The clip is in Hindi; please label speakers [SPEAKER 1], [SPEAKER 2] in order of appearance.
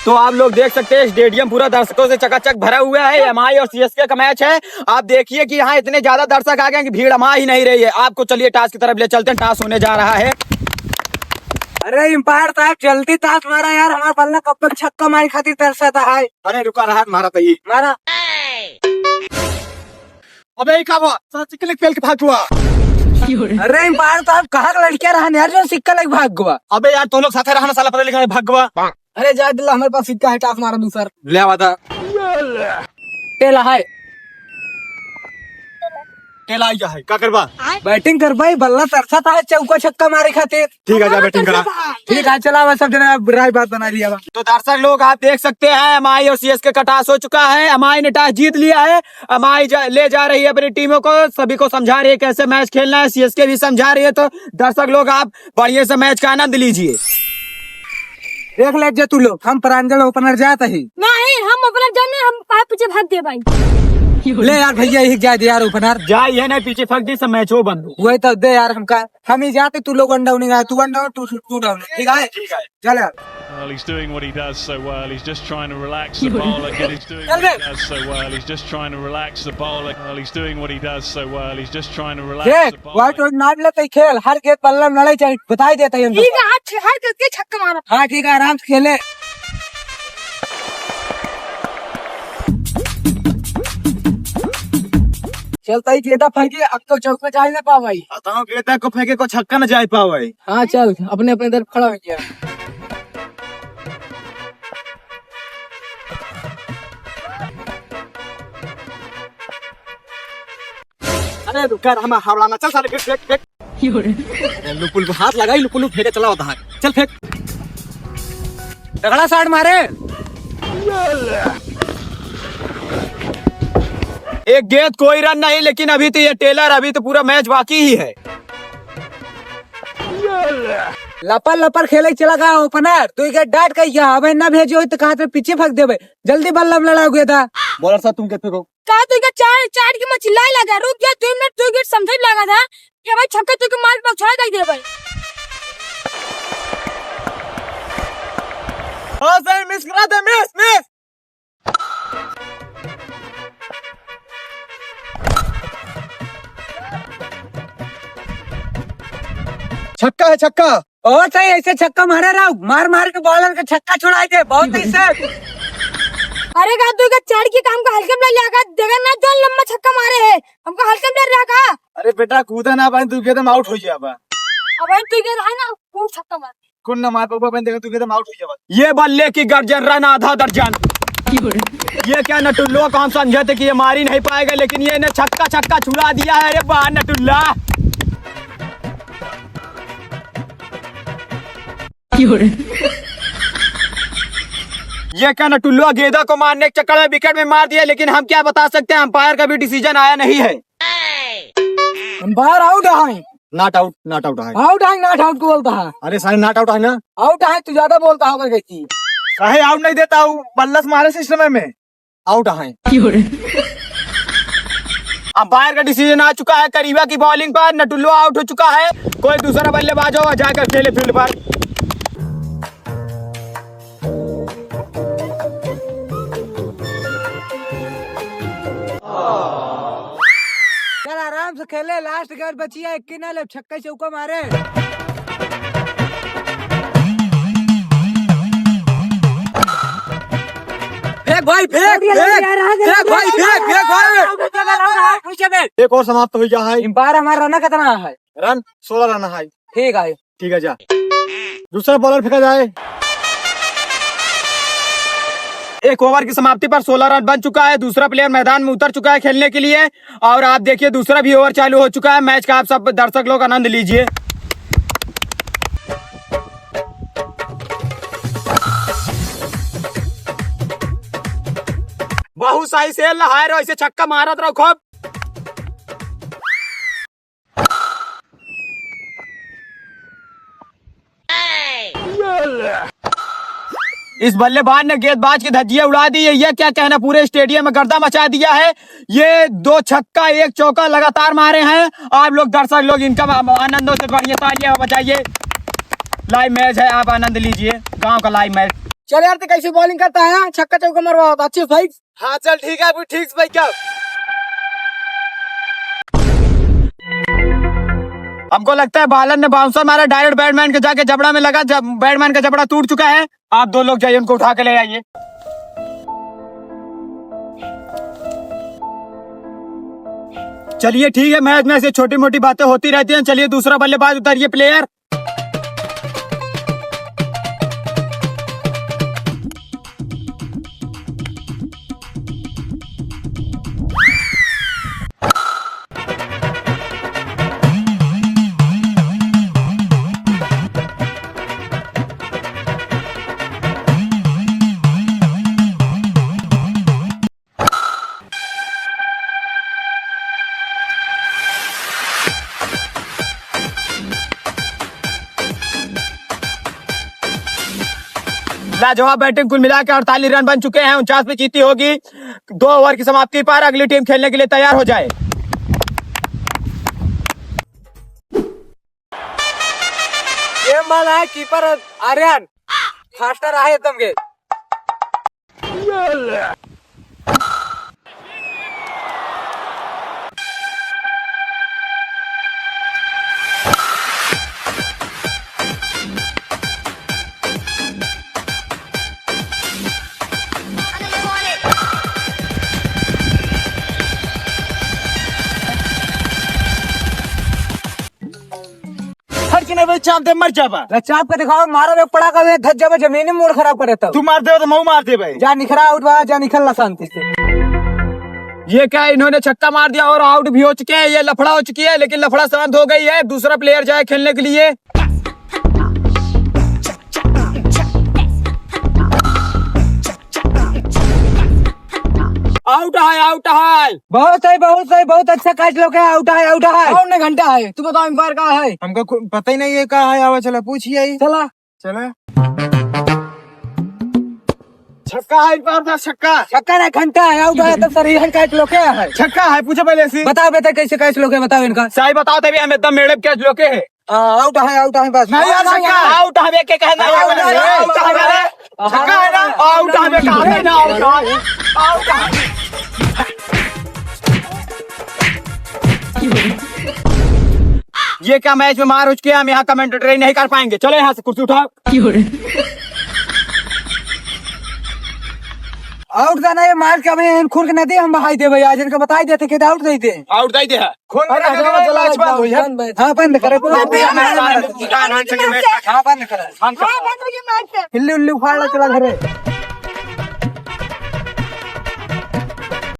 [SPEAKER 1] तो आप लोग देख सकते हैं स्टेडियम पूरा दर्शकों से चकाचक भरा हुआ है। एमआई और सीएसके का मैच है। आप देखिए कि यहाँ इतने ज्यादा दर्शक आ गए कि भीड़ एमआई ही नहीं रही है। आपको चलिए टास की तरफ ले चलते हैं। टास होने जा रहा है।
[SPEAKER 2] अरे एम्पायर साहब जल्दी टास मारा यार, हमारा बल्ला कब तक छक्का मारी खातिर तरसता है।
[SPEAKER 1] अरे रुका रहा मारा तो ये
[SPEAKER 2] मारा।
[SPEAKER 1] अबे क्या हुआ? चिकन फेल के भाग हुआ।
[SPEAKER 2] अरे एम्पायर साहब कहाँ का लड़कियां रहा यार जो सिक्का लग भाग गवा।
[SPEAKER 1] अबे यार तुम लोग साथ रहना साला पता लिखा भाग हुआ।
[SPEAKER 2] अरे जा दिल्ला हमारे पास सिक्का है, टास मारा दूसर
[SPEAKER 1] ले आवा था।
[SPEAKER 2] टेला है,
[SPEAKER 1] टेला आई है क्या करवा?
[SPEAKER 2] बैटिंग कर भाई, बल्ला तरसा था चौका छक्का मारे खातिर।
[SPEAKER 1] ठीक है जा बैटिंग करा।
[SPEAKER 2] ठीक है चला हुआ सब जना राय बात बना लिया।
[SPEAKER 1] तो दर्शक लोग आप देख सकते हैं एमआई और सीएसके का टास हो चुका है। एमआई ने टास जीत लिया है। एमआई ले जा रही है अपनी टीमों को, सभी को समझा रही है कैसे मैच खेलना है। सीएसके भी समझा रही है। तो दर्शक लोग आप बढ़िया से मैच का आनंद लीजिए।
[SPEAKER 2] देख ले जे तू लोग, हम प्रांजल ओपनर जाते ही
[SPEAKER 3] नहीं, हम ओपनर जाने, हम पाए पीछे भाग दे भाई।
[SPEAKER 2] ले यार भैया यही जा दे यार ओपनर
[SPEAKER 1] जाइए ना पीछे फक दी सब मैच हो बंद।
[SPEAKER 2] वही तो दे यार, हम ही जाते, तू लोग वन डाउन नहीं, तू वन डाउन टू डाउन। ठीक है चल यार।
[SPEAKER 4] Well, he's doing what he does so well. He's just trying to relax the bowler. He's doing what he does so well. He's just trying to relax the bowler. Well, he's doing what he does so well. He's just trying to relax the bowler.
[SPEAKER 2] White और नाट लेते खेल, हर गेट पल्ला लड़ाई चाहिए, बताई देता है।
[SPEAKER 3] ठीक है, हर किसके छक्का मारा।
[SPEAKER 2] हाँ ठीक है, आराम से खेले। चलता ही गेटा फेंके, अब तो चौक में जा ही ना पा भाई।
[SPEAKER 1] बताओ गेटा को फेंके को छक्का न जा पाओ भाई।
[SPEAKER 2] हाँ चल अपने अपने तरफ खड़ा हो गया।
[SPEAKER 1] अरे रुका हम हवलाना चल साले फेंक फेंक। लुपुल को हाथ लगाई, लुपुल फेंके चला होता है। चल फेंक।
[SPEAKER 2] तगड़ा साइड मारे।
[SPEAKER 1] एक गेंद कोई रन नहीं, लेकिन अभी तो ये टेलर, अभी तो पूरा मैच बाकी ही है।
[SPEAKER 2] लपर लपर खेले चला गया ओपनर, तू क्या डांट गया। अब ना भेजो तो कहा पीछे फेंक दे, जल्दी बल्ला लड़ा गया था।
[SPEAKER 1] बॉलर साहब तुम कहते हो
[SPEAKER 3] कहा तो क्या चार चार की मैं चिल्लाए लगा, रुक गया 2 मिनट, 2 गेट समझ लगा था कि भाई छक्का तो के मार पहुंचा दे भाई।
[SPEAKER 1] हाँ सही मिस करा दे, मिस छक्का है छक्का।
[SPEAKER 2] और सही ऐसे छक्का मारे रहा, मार मार के बॉलर का छक्का छुड़ाए थे बहुत ऐसे।
[SPEAKER 3] अरे कहा तो क्या चार की काम का हल्के में लगा देगा ना, जो लंबा छक्का मारे है हमको हल्के में रहा कहा।
[SPEAKER 1] अरे बेटा कूदा ना भाई, तू कहते आउट हो जाए।
[SPEAKER 3] अब तू क्या है ना, कौन छक्का मार
[SPEAKER 1] कौन ना मार पापा बन देगा, तू कहते आउट हो जाए। ये बल्ले की गर्जन रन आधा दर्जन। ये क्या नटुल्लो को हम समझे थे कि ये मार ही नहीं पाएगा, लेकिन ये ने छक्का छक्का छुड़ा दिया है। अरे वाह नटुल्ला। ये क्या नटुल्लो गेंदा को मारने के चक्कर में विकेट में मार दिया, लेकिन हम क्या बता सकते हैं, अंपायर का भी डिसीजन आया नहीं है।
[SPEAKER 2] अंपायर आउट है,
[SPEAKER 1] नॉट आउट है।
[SPEAKER 2] आउट है, नॉट आउट को बोलता है।
[SPEAKER 1] अरे सारे नॉट आउट है ना।
[SPEAKER 2] आउट है तू ज्यादा बोलता होगा कैसी।
[SPEAKER 1] कहे आउट नहीं देता हूँ, बल्लस मारे सिस्टम में आउट है। अंपायर का डिसीजन आ चुका है। करीबा की बॉलिंग पर नटुल्लो आउट हो चुका है। कोई दूसरा बल्लेबाज होगा जाकर खेले फील्ड पर।
[SPEAKER 2] चल आराम से खेले, लास्ट गेट बची है, एक ना ले छक्का चौका मारे। फेंक भाई फेंक भाई फेंक।
[SPEAKER 1] एक और समाप्त हो गया है।
[SPEAKER 2] एम्पायर हमारा रन कितना है?
[SPEAKER 1] रन 16 रन है।
[SPEAKER 2] ठीक है
[SPEAKER 1] जा दूसरा बॉलर फेंका जाए। एक ओवर की समाप्ति पर 16 रन बन चुका है। दूसरा प्लेयर मैदान में उतर चुका है खेलने के लिए, और आप देखिए दूसरा भी ओवर चालू हो चुका है। मैच का आप सब दर्शक लोग आनंद लीजिए। बहुत सही सेल लहाए रहो, इसे छक्का मारा रहो खूब। इस बल्लेबाज ने गेंदबाज की धज्जियां उड़ा दी है। ये क्या कहना, पूरे स्टेडियम में गर्दा मचा दिया है। ये 2 छक्का 1 चौका लगातार मारे हैं। आप लोग दर्शक लोग इनका आनंदों से बढ़िया तालियां बजाइए। लाइव मैच है, आप आनंद लीजिए, गांव का लाइव मैच।
[SPEAKER 2] चल यार, तो कैसे बॉलिंग करता है, छक्का चौका मरवा अच्छी भाई।
[SPEAKER 1] हाँ चल ठीक है, ठीक भाई। क्या हमको लगता है बालन ने बाउंसर मारा, डायरेक्ट बैटमैन के जाके जबड़ा में लगा, जब बैटमैन का जबड़ा टूट चुका है। आप 2 लोग जाइए, उनको उठा के ले आइए। चलिए ठीक है, मैच में ऐसी छोटी मोटी बातें होती रहती हैं। चलिए दूसरा बल्लेबाज उतारिए प्लेयर। लाजवाब बैटिंग, कुल मिला के 48 रन बन चुके हैं। 49 पे जीती होगी। 2 ओवर की समाप्ति पर अगली टीम खेलने के लिए तैयार हो जाए।
[SPEAKER 2] ये माल है कीपर आर्यन, फास्टर आहे एकदम के।
[SPEAKER 1] चाप दे, मर जाबा।
[SPEAKER 2] चाप के दिखाओ, मारो एक पड़ा कर धज्जा में जमीनी मोड़ खराब करे तब।
[SPEAKER 1] तू मार दे तो मैं मार दे भाई।
[SPEAKER 2] जा निखरा आउट बा, जा निकलना शांति से।
[SPEAKER 1] ये क्या, इन्होंने छक्का मार दिया और आउट भी हो चुके हैं। ये लफड़ा हो चुकी है, लेकिन लफड़ा शांत हो गई है। दूसरा प्लेयर जाए खेलने के लिए। आउट है, आउट है।
[SPEAKER 2] बहुत सही, बहुत सही, बहुत अच्छा कैच लोग है। आउट है, आउट है। कौन घंटा है, तू बताओ एम्पायर का है।
[SPEAKER 1] हमको पता ही नहीं है कहा है। आवा चला पूछिए।
[SPEAKER 2] चला
[SPEAKER 1] चले। छक्का है, छक्का।
[SPEAKER 2] छक्का नहीं, घंटा है। आउट है तो सही है। कैच लोग है,
[SPEAKER 1] छक्का है। पूछो पहले से।
[SPEAKER 2] बताओ बेटा कैसे कैच लोग है, बताओ इनका।
[SPEAKER 1] सही बताओ तभी हम एकदम मेड़े कैच लोके है।
[SPEAKER 2] आउट है बस।
[SPEAKER 1] नहीं यार, छक्का आउट हमें के कहना है।
[SPEAKER 2] आउट है,
[SPEAKER 1] छक्का है ना, आउट हमें कहा है ना, आउट है। ये क्या मैच में मार उच के हम यहाँ कमेंटेटर नहीं कर पाएंगे। चलो यहाँ से कुर्सी उठाओ।
[SPEAKER 2] आउट जाना है, मार के अभी खून के नदी हम बहाई दे भाई। आज इनका बताई देते कि आउट नहीं थे।
[SPEAKER 1] आउट दे है।
[SPEAKER 2] खून हाँ बंद करे, हाँ बंद करे। हिल्ली उल्ली उखाड़ चला घरे।